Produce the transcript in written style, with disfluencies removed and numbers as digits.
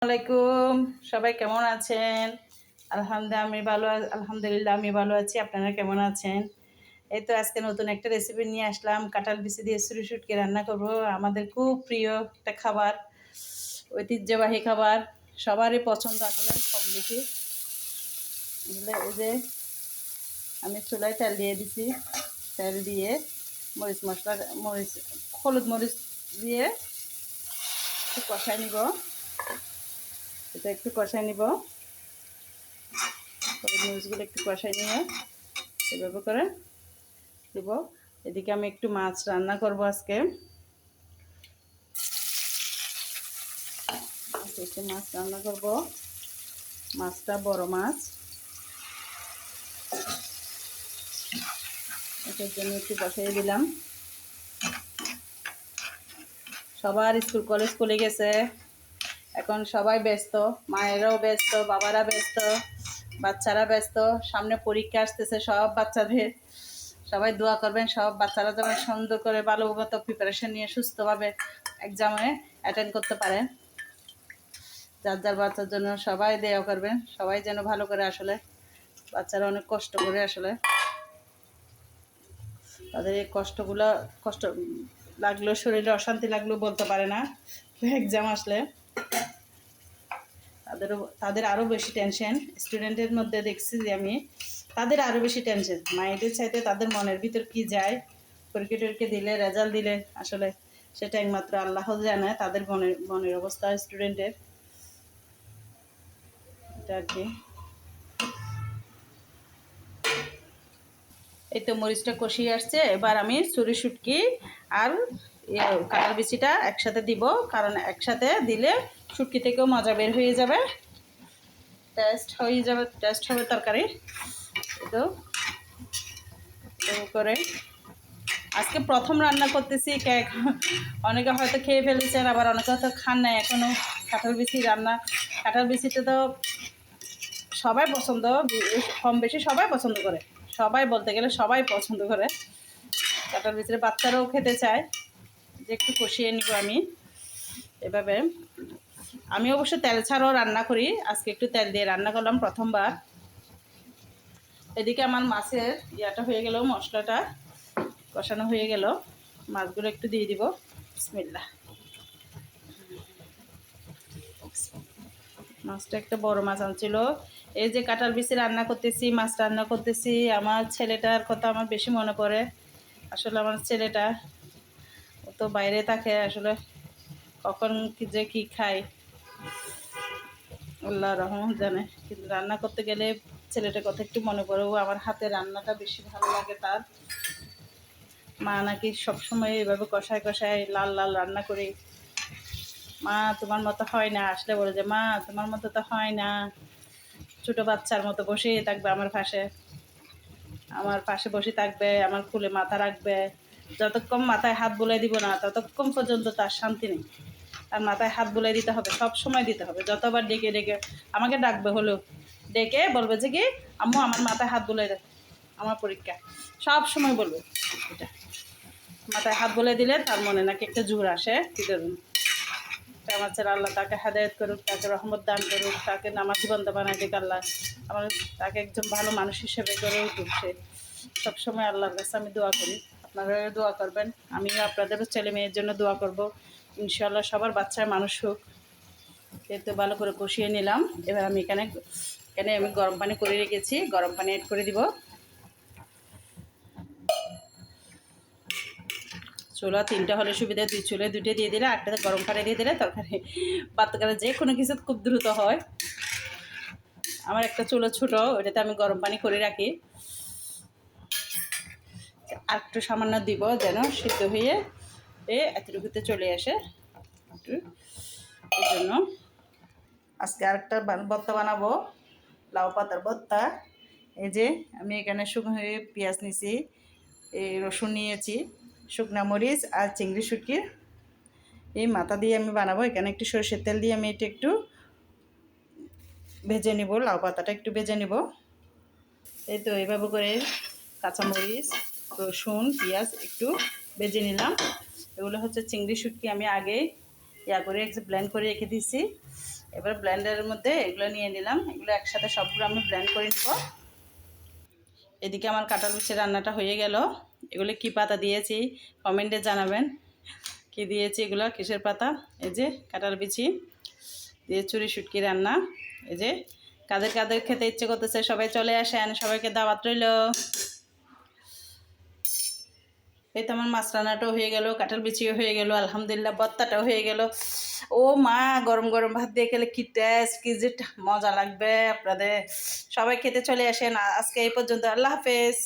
আলাইকুম, সবাই কেমন আছেন? আলহামদুলিল্লাহ আমি ভালো আছি। আপনারা কেমন আছেন? এই তো আজকে নতুন একটা রেসিপি নিয়ে আসলাম। কাঁঠাল বিচি দিয়ে ছুরি শুটকি রান্না করব। আমাদের খুব প্রিয় একটা খাবার, ঐতিহ্যবাহী খাবার, সবারই পছন্দ আসলে কম বেশি। এই যে আমি চুলায় তেল দিয়ে দিছি। তেল দিয়ে মরিচ হলুদ মরিচ দিয়ে একটু কষাই নিব। একটু কষাই নিব। হলুদ মরিচগুলো একটু কষাই নিয়ে এভাবে করে দেব। এদিকে আমি একটু মাছ রান্না করব আজকে। একটু মাছ রান্না করব। মাছটা বড় মাছ, এটার জন্য একটু বসাই দিলাম। সবার স্কুল কলেজ খুলে গেছে, এখন সবাই ব্যস্ত, মায়েরাও ব্যস্ত, বাবারা ব্যস্ত, বাচ্চারা ব্যস্ত। সামনে পরীক্ষা আসতেছে সব বাচ্চাদের। সবাই দোয়া করবেন সব বাচ্চারা যেন সুন্দর করে ভালোমতো প্রিপারেশন নিয়ে সুস্থভাবে এক্সামে অ্যাটেন্ড করতে পারেন। যার যার বাচ্চার জন্য সবাই দেয়া করবেন, সবাই যেন ভালো করে। আসলে বাচ্চারা অনেক কষ্ট করে, আসলে তাদের এই কষ্ট লাগলেও, শরীরে অশান্তি লাগলেও বলতে পারে না। এক্সাম আসলে তাদের আরও বেশি টেনশন। স্টুডেন্টের মধ্যে দেখছি যে আমি, তাদের আরও বেশি টেনশন। মায়েদের চাইতে তাদের মনের ভিতর কি যায়, পরীক্ষা টরীক্ষা দিলে, রেজাল্ট দিলে আসলে সেটা একমাত্র আল্লাহ জানে তাদের মনের অবস্থা স্টুডেন্টের। এটা আর কি। এই তো মরিচটা কষিয়ে আসছে। এবার আমি ছুরি শুটকি আর কাঁঠাল বিচিটা একসাথে দিব, কারণ একসাথে দিলে শুটকি থেকেও মজা বের হয়ে যাবে, টেস্ট হবে তরকারি। তো করে আজকে প্রথম রান্না করতেছি কেক। অনেকে হয়তো খেয়ে ফেলেছেন, আবার অনেকে হয়তো খান নাই এখনও কাঁঠাল বিচি রান্না। কাঁঠাল বিচিতে তো সবাই পছন্দ, কম বেশি সবাই পছন্দ করে। সবাই বলতে গেলে সবাই পছন্দ করে কাঁঠাল বিচির। বাচ্চারাও খেতে চায়। যে একটু কষিয়ে নিব আমি এভাবে। আমি অবশ্য তেল ছাড়াও রান্না করি, আজকে একটু তেল দিয়ে রান্না করলাম প্রথমবার। এদিকে আমার মাছের ইয়াটা হয়ে গেল, মশলাটা কষানো হয়ে গেল। মাছগুলো একটু দিয়ে দিব। বিসমিল্লাহ। মাছটা একটা বড় মাছ আনছিল। এই যে কাঁঠাল বিচি রান্না করতেছি, মাছ রান্না করতেছি, আমার ছেলেটার কথা আমার বেশি মনে পড়ে। আসলে আমার ছেলেটা ও তো বাইরে থাকে, আসলে কখন কি খায় আল্লাহ রহমান জানে। কিন্তু রান্না করতে গেলে ছেলেটার কথা একটু মনে পড়ে। ও আমার হাতে রান্নাটা বেশি ভালো লাগে তার। মা নাকি সবসময় এইভাবে কষায় কষায় লাল লাল রান্না করি। মা তোমার মতো হয় না, আসলে বলে যে মা তোমার মতো তো হয় না। ছোটো বাচ্চার মতো বসেই থাকবে আমার পাশে বসে থাকবে, আমার কোলে মাথা রাখবে। যতক্ষণ মাথায় হাত বুলাই দিব না, ততক্ষণ পর্যন্ত তার শান্তি নেই। আর মাথায় হাত বুলাই দিতে হবে, সব সময় দিতে হবে। যতবার ডেকে ডেকে আমাকে ডাকবে, হলো ডেকে বলবে যে কি আম্মু আমার মাথায় হাত বুলাই দেয়, আমার পরীক্ষা। সব সময় বলবে এটা। মাথায় হাত বুলাই দিলে তার মনে নাকি একটা জোর আসে। কী করুন, আমার ছেলে আল্লাহ তাকে হেদায়েত করুক, তাকে রহমত দান করুক, তাকে নামাজ জীবন্ত বানায় দিক আল্লাহ। আমার তাকে একজন ভালো মানুষ হিসেবে গড়ে উঠুক। সে সবসময় আল্লাহর কাছে আমি দোয়া করি। আপনারাও দোয়া করবেন, আমিও আপনাদেরও ছেলে মেয়ের জন্য দোয়া করব। ইনশাআল্লাহ সবার বাচ্চার মানুষ হোক। যেহেতু ভালো করে কষিয়ে নিলাম, এবার আমি এখানে আমি গরম পানি করে রেখেছি, গরম পানি অ্যাড করে দিব। চুলা 3টা হলে সুবিধা, 2 চুলায় 2টে দিয়ে দিলে, 8টাতে গরম পানি দিয়ে দিলে তরকারি বাচ্চারা যে কোনো কিছু খুব দ্রুত হয়। আমার একটা চুলো ছোটো, ওইটাতে আমি গরম পানি করে রাখি। আর একটু সামান্য দিব যেন সিদ্ধ হয়ে এতটুকুতে চলে আসে একটু। এই জন্য আজকে আরেকটা ভর্তা বানাবো, লাউ পাতার ভর্তা। এই যে আমি এখানে শুকনো হয়ে পেঁয়াজ নিয়েছি, এই রসুন নিয়েছি, শুকনা মরিচ আর চিংড়ি শুটকির এই মাথা দিয়ে আমি বানাবো। এখানে একটু সরষের তেল দিয়ে আমি এটা একটু ভেজে নিব, লাউ পাতাটা একটু ভেজে নিব। এই তো এইভাবে করে কাঁচামরিচ, রসুন, পেঁয়াজ একটু ভেজে নিলাম। এগুলো হচ্ছে চিংড়ি শুটকি, আমি আগে করে ব্লেন্ড করে রেখে দিয়েছি। এবার ব্লেন্ডারের মধ্যে এগুলো নিয়ে নিলাম, এগুলো একসাথে সবগুলো আমি ব্লেন্ড করে নেব। এদিকে আমার কাঁঠাল বিচি রান্নাটা হয়ে গেল। এগুলো কি পাতা দিয়েছি কমেন্টে জানাবেন, কি দিয়েছি এগুলো কিসের পাতা। এই যে কাঁঠাল বিচি দিয়ে চুরি শুটকি রান্না। এই যে কাদের কাদের খেতে ইচ্ছে করতেছে সবাই চলে আসেন, সবাইকে দাওয়াত রইল। এই তো আমার মাছ রান্নাটাও হয়ে গেল, কাঁঠাল বিচিও হয়ে গেল, আলহামদুলিল্লাহ ভর্তাটাও হয়ে গেল। ও মা, গরম গরম ভাত দিয়ে খেলে কি টেস্ট, কি যে মজা লাগবে আপনাদের। সবাই খেতে চলে আসেন। আজকে এই পর্যন্ত, আল্লাহ হাফেজ।